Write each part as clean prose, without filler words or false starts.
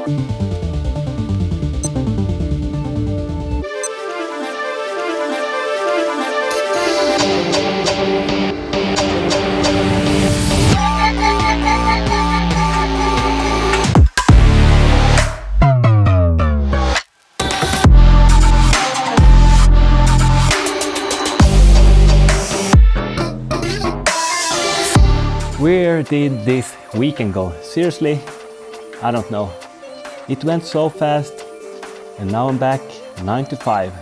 Where did this weekend go? Seriously, I don't know. It went so fast, and now I'm back 9 to 5,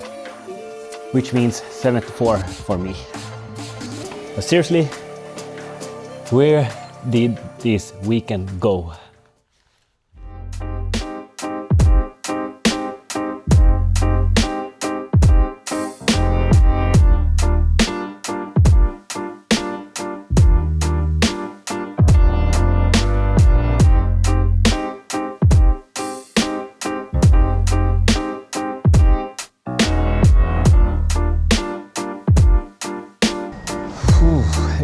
which means 7 to 4 for me. But seriously, where did this weekend go?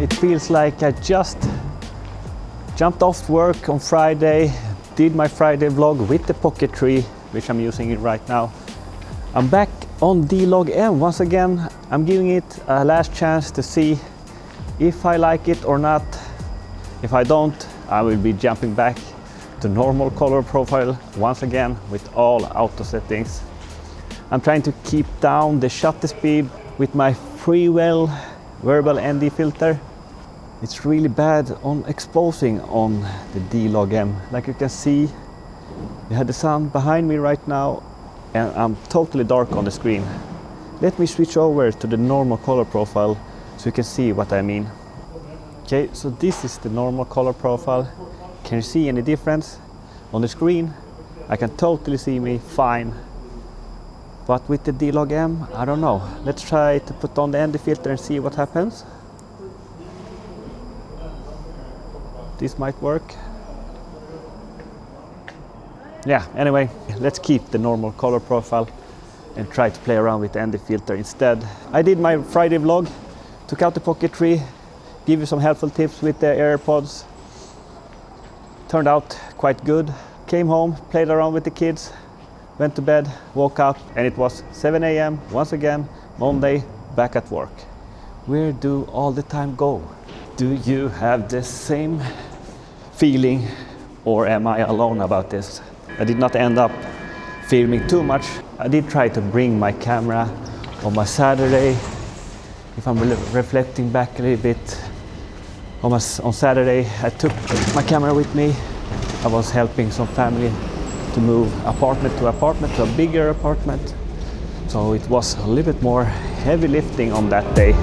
It feels like I just jumped off work on Friday, did my Friday vlog with the Pocket 3, which I'm using it right now. I'm back on D-Log M once again. I'm giving it a last chance to see if I like it or not. If I don't, I will be jumping back to normal color profile once again with all auto settings. I'm trying to keep down the shutter speed with my Freewell Verbal ND filter. It's really bad on exposing on the D-Log M. Like you can see, you have the sun behind me right now and I'm totally dark on the screen. Let me switch over to the normal color profile so you can see what I mean. Okay, so this is the normal color profile. Can you see any difference? On the screen, I can totally see me fine. But with the D-Log M, I don't know. Let's try to put on the ND filter and see what happens. This might work. Yeah, anyway, let's keep the normal color profile and try to play around with the ND filter instead. I did my Friday vlog, took out the Pocket 3, give you some helpful tips with the AirPods. Turned out quite good. Came home, played around with the kids, went to bed, woke up, and it was 7 a.m. once again, Monday, back at work. Where do all the time go? Do you have the same feeling, or am I alone about this? I did not end up filming too much. I did try to bring my camera on my Saturday. If I'm reflecting back a little bit, on Saturday I took my camera with me. I was helping some family to move apartment to a bigger apartment. So it was a little bit more heavy lifting on that day.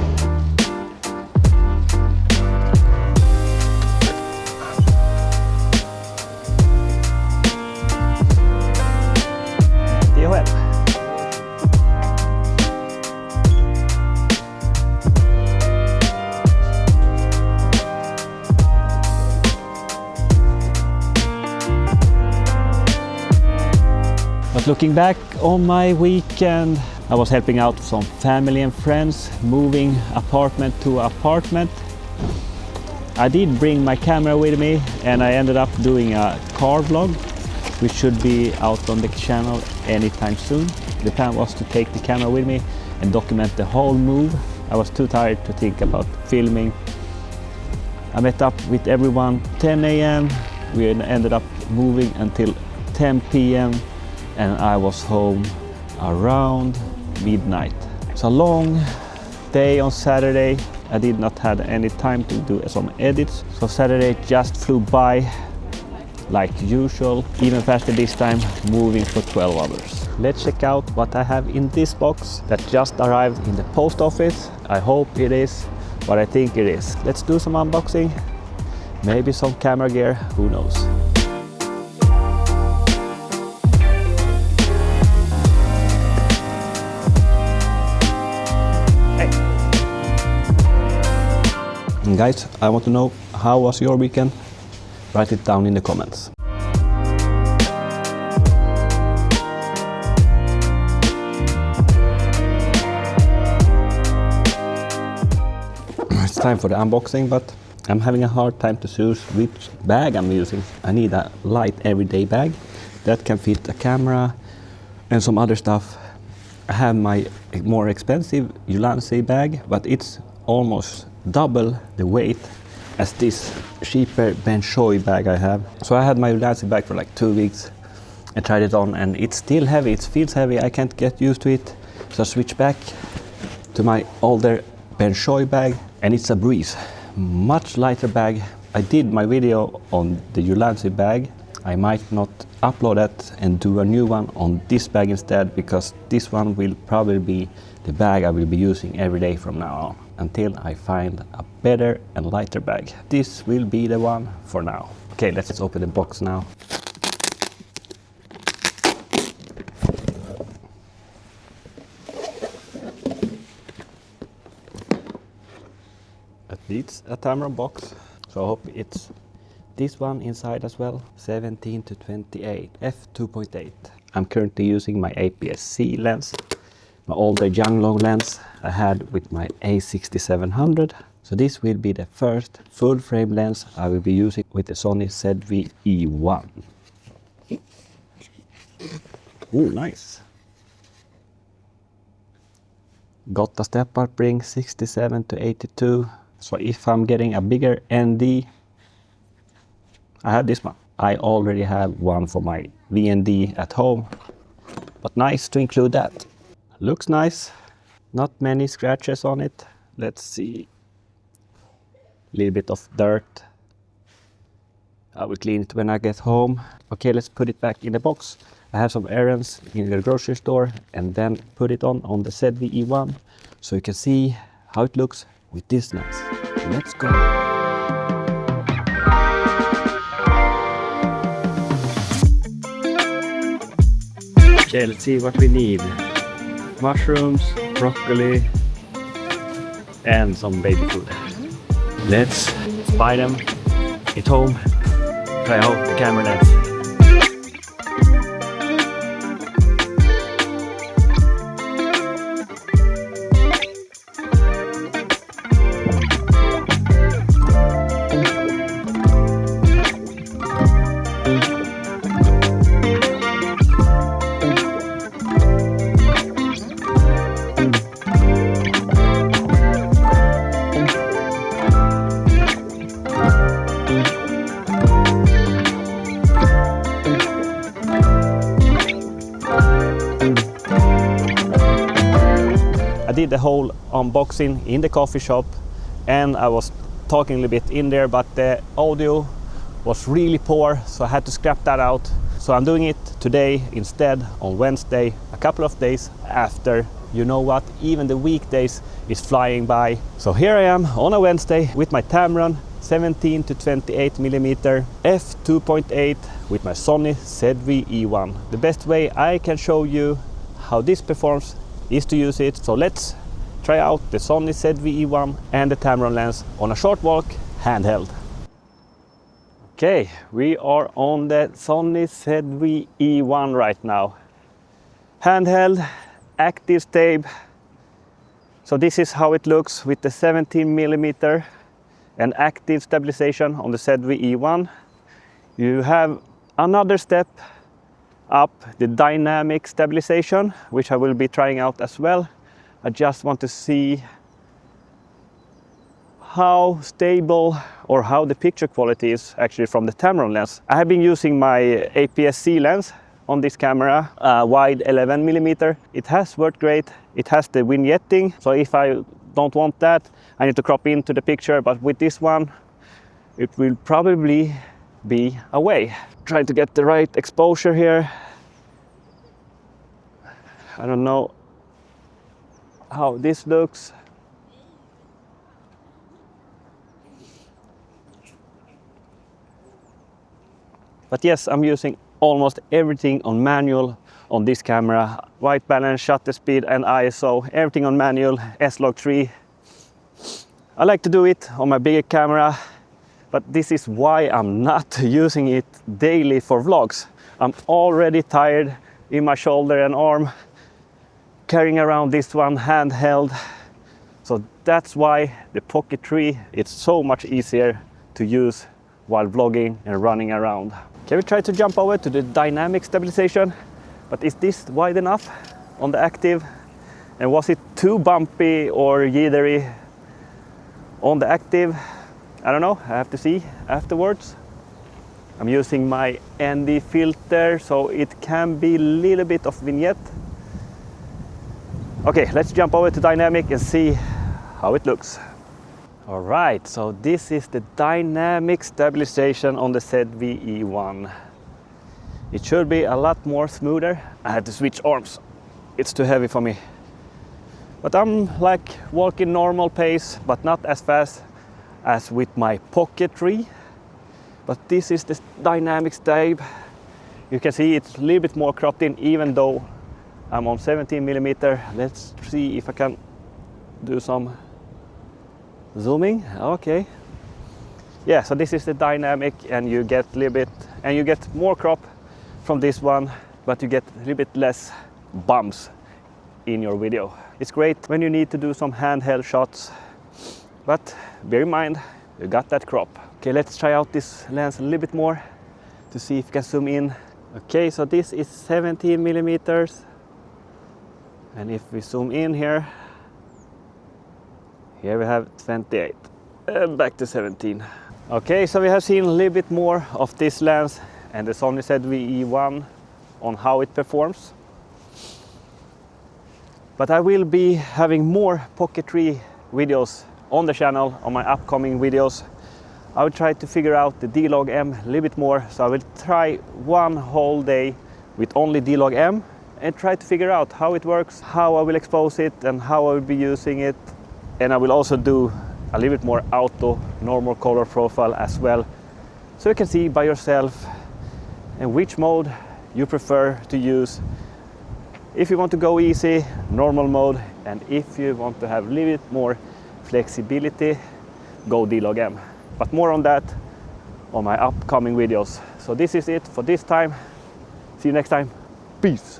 But looking back on my weekend, I was helping out some family and friends, moving apartment to apartment. I did bring my camera with me and I ended up doing a car vlog, which should be out on the channel anytime soon. The plan was to take the camera with me and document the whole move. I was too tired to think about filming. I met up with everyone 10 a.m. We ended up moving until 10 p.m. and I was home around midnight. It's a long day on Saturday. I did not have any time to do some edits, so Saturday just flew by like usual, even faster this time, moving for 12 hours. Let's check out what I have in this box that just arrived in the post office. I hope it is what I think it is. Let's do some unboxing, maybe some camera gear, who knows. And guys, I want to know, how was your weekend? Write it down in the comments. It's time for the unboxing, but I'm having a hard time to choose which bag I'm using. I need a light everyday bag that can fit a camera and some other stuff. I have my more expensive Ulanzi bag, but it's almost double the weight as this cheaper Ben Choi bag I have. So I had my Ulanzi bag for like 2 weeks and tried it on, and it's still heavy, it feels heavy, I can't get used to it. So I switched back to my older Ben Choi bag, and it's a breeze. Much lighter bag. I did my video on the Ulanzi bag. I might not upload that and do a new one on this bag instead, because this one will probably be the bag I will be using every day from now on, until I find a better and lighter bag. This will be the one for now. Okay, let's open the box now. It's a Tamron box, so I hope it's this one inside as well. 17 to 28 f2.8. I'm currently using my APS-C lens, my older Yonglong lens I had with my A6700. So this will be the first full frame lens I will be using with the Sony ZV-E1. Oh, nice. Got a step-up ring 67 to 82. So if I'm getting a bigger ND, I have this one. I already have one for my VND at home, but nice to include that. Looks nice, not many scratches on it. Let's see, a little bit of dirt. I will clean it when I get home. Okay, let's put it back in the box. I have some errands in the grocery store, and then put it on the ZV-E1 so you can see how it looks with this lens. Let's go. Okay, let's see what we need. Mushrooms, broccoli, and some baby food. Let's buy them at home, try out the camera lens. I did the whole unboxing in the coffee shop, and I was talking a little bit in there, but the audio was really poor, so I had to scrap that out. So I'm doing it today instead, on Wednesday, a couple of days after. You know what, even the weekdays is flying by. So here I am on a Wednesday with my Tamron 17 to 28 millimeter f2.8 with my Sony ZV-E1. The best way I can show you how this performs is to use it. So let's try out the Sony ZV-E1 and the Tamron lens on a short walk, handheld. Okay, we are on the Sony ZV-E1 right now. Handheld, active stab. So this is how it looks with the 17 millimeter and active stabilization on the ZV-E1. You have another step up, the dynamic stabilization, which I will be trying out as well. I just want to see how stable or how the picture quality is actually from the Tamron lens. I have been using my APS-C lens on this camera, wide 11 millimeter. It has worked great. It has the vignetting, so if I don't want that, I need to crop into the picture, but with this one, it will probably be away. Trying to get the right exposure here. I don't know how this looks. But yes, I'm using almost everything on manual on this camera. White balance, shutter speed and ISO, everything on manual, S-Log3. I like to do it on my bigger camera, but this is why I'm not using it daily for vlogs. I'm already tired in my shoulder and arm carrying around this one handheld. So that's why the Pocket 3 is so much easier to use while vlogging and running around. Okay, we try to jump over to the dynamic stabilization, but is this wide enough on the active? And was it too bumpy or jittery on the active? I don't know, I have to see afterwards. I'm using my ND filter, so it can be a little bit of vignette. Okay, let's jump over to dynamic and see how it looks. All right, so this is the dynamic stabilization on the ZV-E1. It should be a lot more smoother. I had to switch arms. It's too heavy for me. But I'm like walking normal pace, but not as fast as with my Pocket 3. But this is the dynamic stab. You can see it's a little bit more cropped in, even though I'm on 17mm. Let's see if I can do some zooming. Okay. Yeah, so this is the dynamic, and you get a little bit, and you get more crop from this one, but you get a little bit less bumps in your video. It's great when you need to do some handheld shots, but bear in mind, you got that crop. Okay, let's try out this lens a little bit more to see if you can zoom in. Okay, so this is 17mm, and if we zoom in here we have 28, and back to 17. Okay, so we have seen a little bit more of this lens and the Sony ZV-E1 on how it performs. But I will be having more Pocket 3 videos on the channel, on my upcoming videos. I will try to figure out the D-Log-M a little bit more, so I will try one whole day with only D-Log-M and try to figure out how it works, how I will expose it and how I will be using it. And I will also do a little bit more auto normal color profile as well, so you can see by yourself and which mode you prefer to use. If you want to go easy, normal mode, and if you want to have a little bit more flexibility, go D-Log-M. But more on that on my upcoming videos. So this is it for this time. See you next time. Peace.